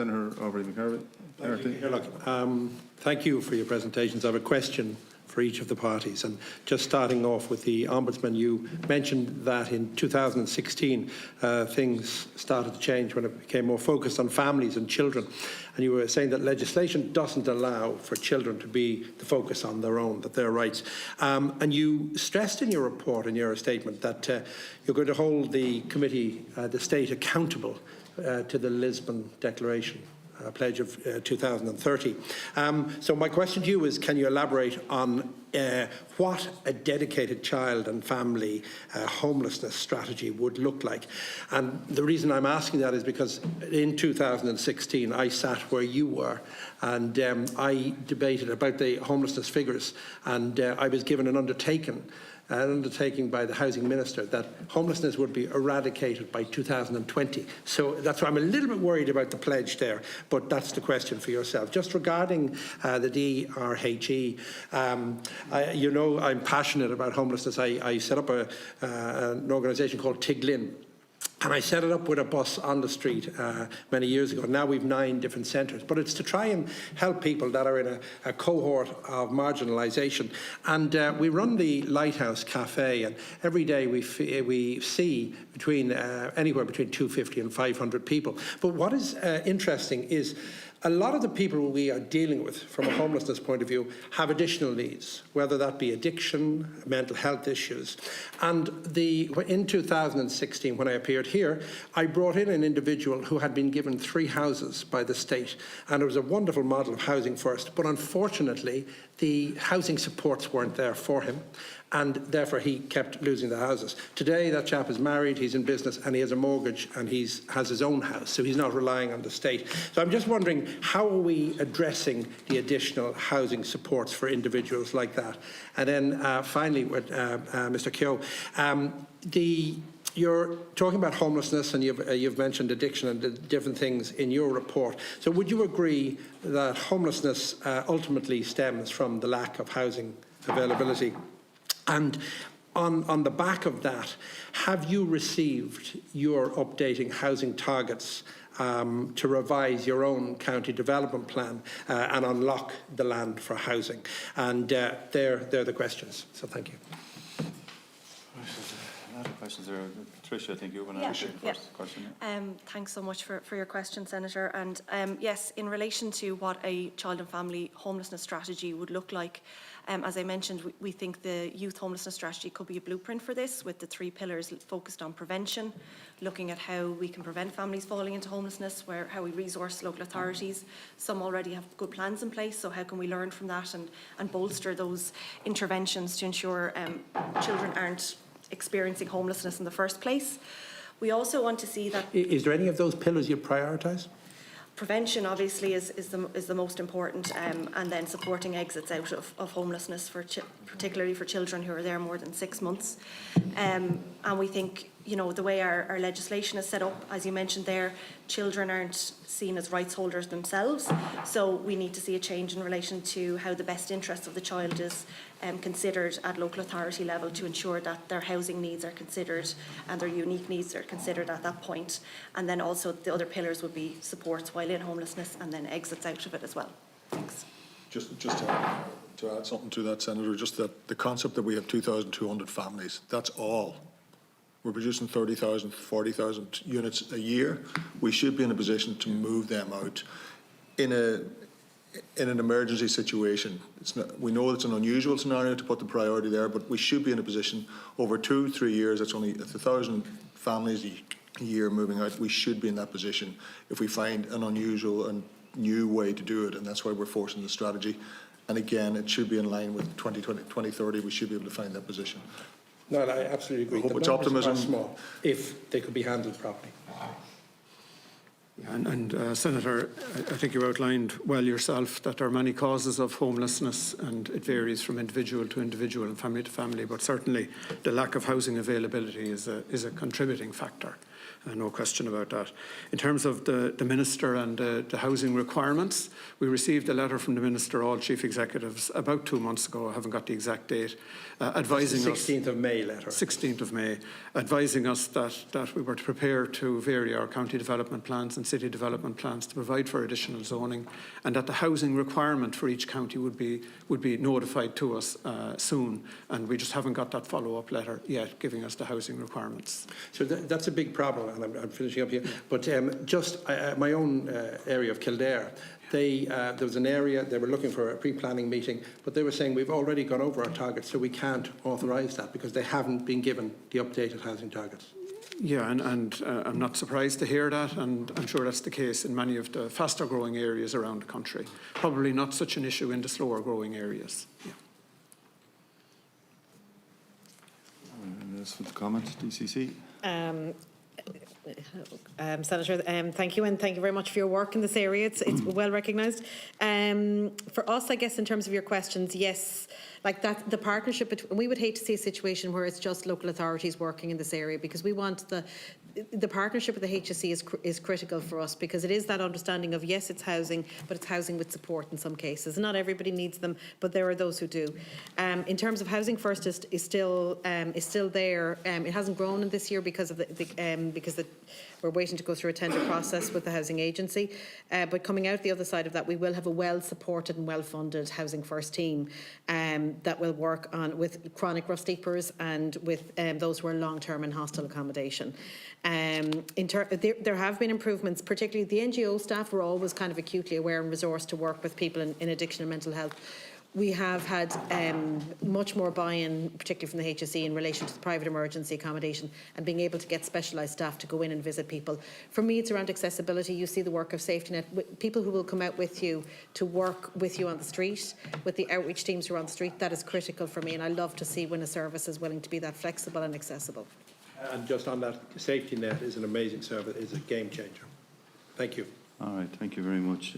Senator Aubrey McCarthy. Thank you for your presentations. I have a question for each of the parties. And just starting off with the Ombudsman, you mentioned that in 2016 things started to change when it became more focused on families and children. And you were saying that legislation doesn't allow for children to be the focus on their own, that their rights. And you stressed in your report, in your statement, that you're going to hold the committee, the state, accountable to the Lisbon Declaration. Pledge of 2030. So my question to you is, can you elaborate on what a dedicated child and family homelessness strategy would look like? And the reason I'm asking that is because in 2016 I sat where you were, and I debated about the homelessness figures, and I was given an undertaking by the Housing Minister that homelessness would be eradicated by 2020. So that's why I'm a little bit worried about the pledge there, but that's the question for yourself. Just regarding the DRHE, you know I'm passionate about homelessness. I set up an organisation called Tiglin. And I set it up with a bus on the street many years ago. Now we've 9 different centres. But it's to try and help people that are in a cohort of marginalisation. And we run the Lighthouse Cafe, and every day we see anywhere between 250 and 500 people. But what is interesting is a lot of the people we are dealing with from a homelessness point of view have additional needs, whether that be addiction, mental health issues. And in 2016, when I appeared here, I brought in an individual who had been given 3 houses by the state, and it was a wonderful model of housing first, but unfortunately the housing supports weren't there for him, and therefore he kept losing the houses. Today that chap is married, he's in business, and he has a mortgage, and he has his own house, so he's not relying on the state. So I'm just wondering, how are we addressing the additional housing supports for individuals like that? And then finally, with Mr. Keogh, you're talking about homelessness, and you've mentioned addiction and the different things in your report. So would you agree that homelessness ultimately stems from the lack of housing availability? And on the back of that, have you received your updating housing targets to revise your own county development plan and unlock the land for housing? And they're the questions. So thank you. A lot of questions there. Tricia, I think you want to answer the first question. Thanks so much for your question, Senator. And yes, in relation to what a child and family homelessness strategy would look like, as I mentioned, we think the youth homelessness strategy could be a blueprint for this, with the 3 pillars focused on prevention, looking at how we can prevent families falling into homelessness, how we resource local authorities. Some already have good plans in place, so how can we learn from that and bolster those interventions to ensure children aren't experiencing homelessness in the first place. We also want to see that... Is there any of those pillars you prioritise? Prevention obviously is the most important, and then supporting exits out of homelessness, particularly for children who are there more than 6 months. And we think, you know, the way our legislation is set up, as you mentioned there, children aren't seen as rights holders themselves, so we need to see a change in relation to how the best interest of the child is considered at local authority level, to ensure that their housing needs are considered and their unique needs are considered at that point. And then also the other pillars would be supports while in homelessness and then exits out of it as well. Thanks. Just to add something to that, Senator, just that the concept that we have 2,200 families, that's all. We're producing 30,000, 40,000 units a year. We should be in a position to move them out in an emergency situation. We know it's an unusual scenario to put the priority there, but we should be in a position over 2-3 years. It's only 1,000 families a year moving out. We should be in that position if we find an unusual and new way to do it, and that's why we're forcing the strategy. And again, it should be in line with 2030. We should be able to find that position. No, I absolutely agree. I hope it's optimism. Small, if they could be handled properly. And Senator, I think you outlined well yourself that there are many causes of homelessness, and it varies from individual to individual and family to family, but certainly the lack of housing availability is a contributing factor. No question about that. In terms of the Minister and the housing requirements, we received a letter from the Minister, all Chief Executives, about 2 months ago, I haven't got the exact date, advising us... 16th of May letter. 16th of May, advising us that we were to prepare to vary our county development plans and city development plans to provide for additional zoning, and that the housing requirement for each county would be notified to us soon, and we just haven't got that follow-up letter yet giving us the housing requirements. So that's a big problem, and I'm finishing up here. But just my own area of Kildare, there was an area, they were looking for a pre-planning meeting, but they were saying we've already gone over our targets, so we can't authorise that because they haven't been given the updated housing targets. Yeah, and I'm not surprised to hear that, and I'm sure that's the case in many of the faster growing areas around the country. Probably not such an issue in the slower growing areas. Yeah. That's for the comment, DCC. Senator, thank you, and thank you very much for your work in this area. It's well recognised. For us, I guess, in terms of your questions, yes, like that, the partnership between, we would hate to see a situation where it's just local authorities working in this area, because we want the partnership with the HSE is critical for us, because it is that understanding of, yes, it's housing, but it's housing with support in some cases. Not everybody needs them, but there are those who do. In terms of Housing First is still there. It hasn't grown in this year because of we're waiting to go through a tender process with the housing agency. But coming out the other side of that, we will have a well-supported and well-funded Housing First team that will work on with chronic rough sleepers and with those who are long-term in hostel accommodation. There have been improvements, particularly the NGO staff were always kind of acutely aware and resourced to work with people in addiction and mental health. We have had much more buy-in, particularly from the HSE, in relation to the private emergency accommodation and being able to get specialised staff to go in and visit people. For me, it's around accessibility. You see the work of Safety Net. People who will come out with you to work with you on the street, with the outreach teams who are on the street, that is critical for me, and I love to see when a service is willing to be that flexible and accessible. And just on that, Safety Net is an amazing service, is a game changer. Thank you. All right, thank you very much.